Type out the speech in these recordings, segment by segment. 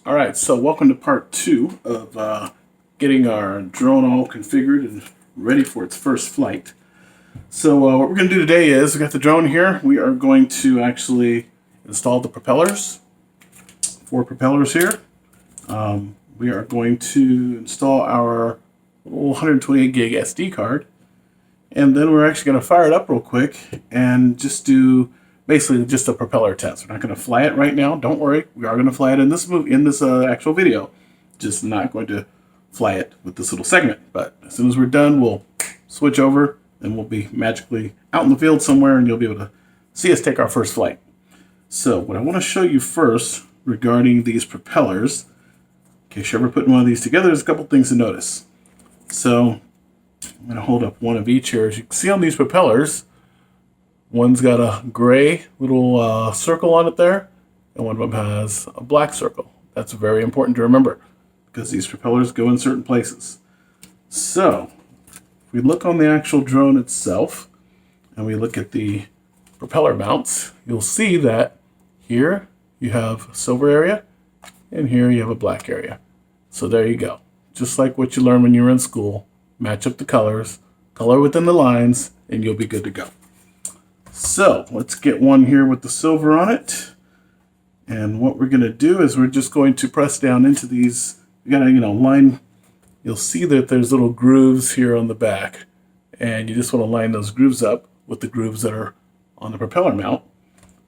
All right, so welcome to part 2 of getting our drone all configured and ready for its first flight. So what we're going to do today is, we got the drone here. We are going to actually install the propellers. 4 propellers here. We are going to install our little 128 gig SD card. And then we're actually going to fire it up real quick and just do basically just a propeller test. We're not going to fly it right now. Don't worry. We are going to fly it in this actual video. Just not going to fly it with this little segment. But as soon as we're done, we'll switch over and we'll be magically out in the field somewhere and you'll be able to see us take our first flight. So what I want to show you first regarding these propellers, in case you're ever putting one of these together, there's a couple things to notice. So I'm going to hold up one of each here. As you can see on these propellers, one's got a gray little circle on it there, and one of them has a black circle. That's very important to remember because these propellers go in certain places. So if we look on the actual drone itself and we look at the propeller mounts, you'll see that here you have a silver area and here you have a black area. So there you go. Just like what you learned when you were in school, match up the colors, color within the lines, and you'll be good to go. So let's get one here with the silver on it. And what we're going to do is we're just going to press down into these. You got to, line. You'll see that there's little grooves here on the back. And you just want to line those grooves up with the grooves that are on the propeller mount.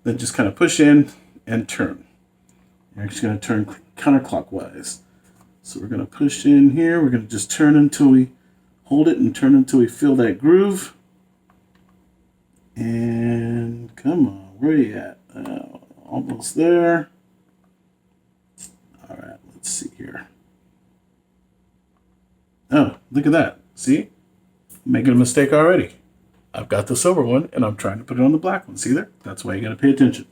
Then just kind of push in and turn. You're actually going to turn counterclockwise. So we're going to push in here. We're going to just turn until we hold it and turn until we feel that groove. And come on, where are you at? Almost there. All right, let's see here. Oh, look at that. See? I'm making a mistake already. I've got the silver one, and I'm trying to put it on the black one. See there? That's why you got to pay attention.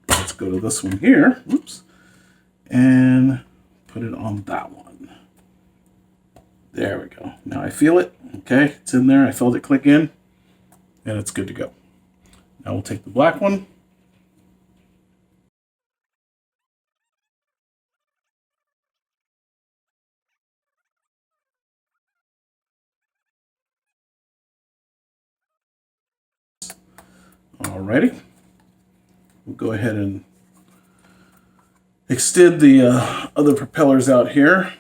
Let's go to this one here. Whoops. And put it on that one. There we go. Now I feel it. Okay, it's in there. I felt it click in. And it's good to go. Now we'll take the black one. Alrighty. We'll go ahead and extend the other propellers out here.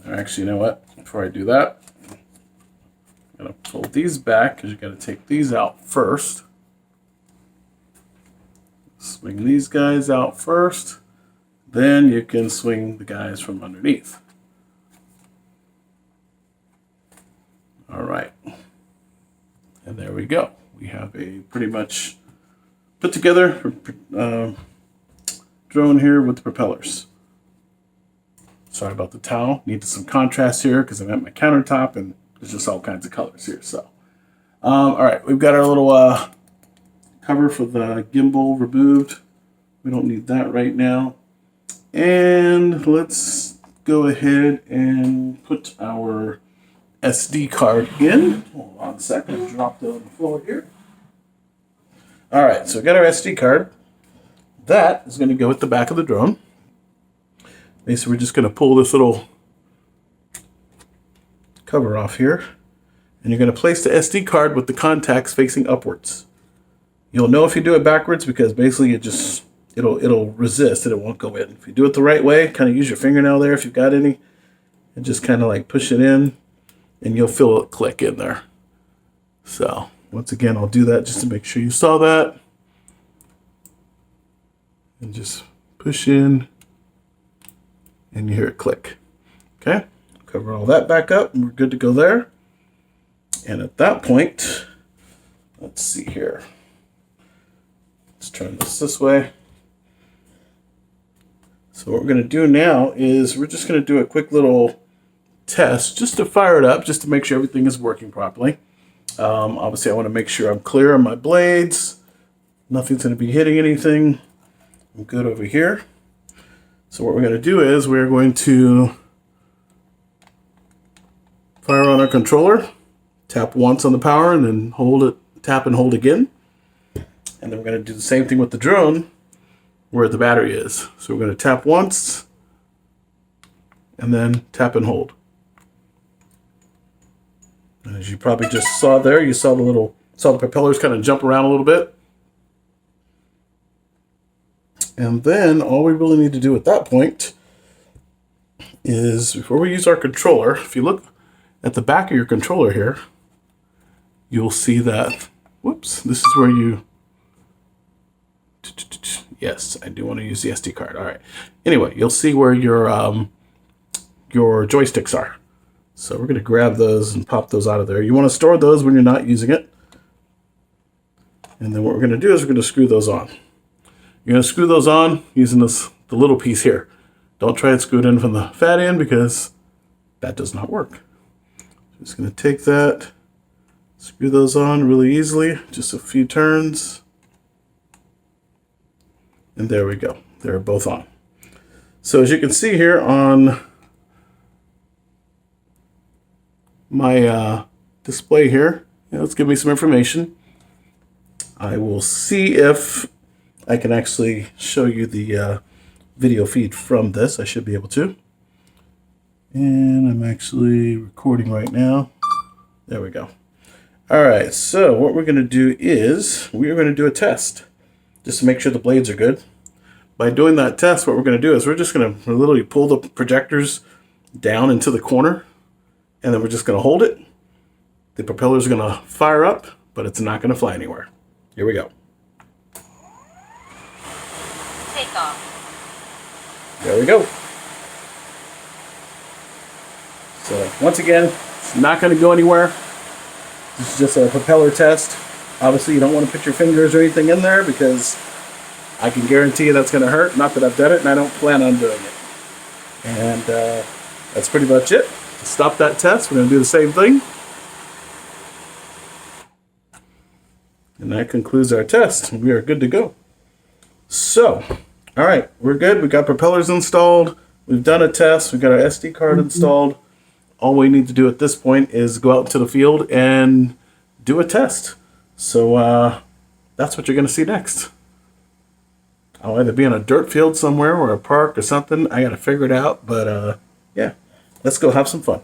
Actually, you know what? Before I do that, I'm going to pull these back because you got to take these out first. Swing these guys out first. Then you can swing the guys from underneath. All right. And there we go. We have a pretty much put together drone here with the propellers. Sorry about the towel. Needed some contrast here because I'm at my countertop and there's just all kinds of colors here. So, all right, we've got our little cover for the gimbal removed. We don't need that right now. And let's go ahead and put our SD card in. Hold on a second. Drop it on the floor here. All right, so we got our SD card. That is going to go at the back of the drone. Basically, we're just going to pull this little cover off here. And you're going to place the SD card with the contacts facing upwards. You'll know if you do it backwards because basically it'll resist and it won't go in. If you do it the right way, kind of use your fingernail there if you've got any. And just kind of like push it in. And you'll feel it click in there. So, once again, I'll do that just to make sure you saw that. And just push in. And you hear it click. Okay? Cover all that back up and we're good to go there. And at that point, let's see here. Let's turn this way. So what we're going to do now is we're just going to do a quick little test just to fire it up, just to make sure everything is working properly. Obviously, I want to make sure I'm clear on my blades. Nothing's going to be hitting anything. I'm good over here. So what we're going to do is we're going to fire on our controller, tap once on the power, and then hold it, tap and hold again. And then we're going to do the same thing with the drone where the battery is. So we're going to tap once, and then tap and hold. And as you probably just saw there, you saw the propellers kind of jump around a little bit. And then all we really need to do at that point is, before we use our controller, if you look at the back of your controller here, you'll see that, whoops, this is where you, yes, I do want to use the SD card. All right. Anyway, you'll see where your joysticks are. So we're going to grab those and pop those out of there. You want to store those when you're not using it. And then what we're going to do is we're going to screw those on. You're going to screw those on using the little piece here. Don't try and screw it in from the fat end because that does not work. Just going to take that, screw those on really easily, just a few turns. And there we go. They're both on. So as you can see here on my display here, let's give me some information. I will see if I can actually show you the video feed from this. I should be able to. And I'm actually recording right now. There we go. All right, so what we're going to do is we're going to do a test just to make sure the blades are good. By doing that test, what we're going to do is we're just going to literally pull the projectors down into the corner, and then we're just going to hold it. The propellers are going to fire up, but it's not going to fly anywhere. Here we go. Take off. There we go. So once again, it's not going to go anywhere. This is just a propeller test. Obviously, you don't want to put your fingers or anything in there because I can guarantee you that's going to hurt. Not that I've done it, and I don't plan on doing it. And that's pretty much it. To stop that test, we're going to do the same thing. And that concludes our test. We are good to go. So, all right, we're good. We got propellers installed. We've done a test. We've got our SD card installed. All we need to do at this point is go out into the field and do a test. So that's what you're going to see next. I'll either be in a dirt field somewhere or a park or something. I got to figure it out. But yeah, let's go have some fun.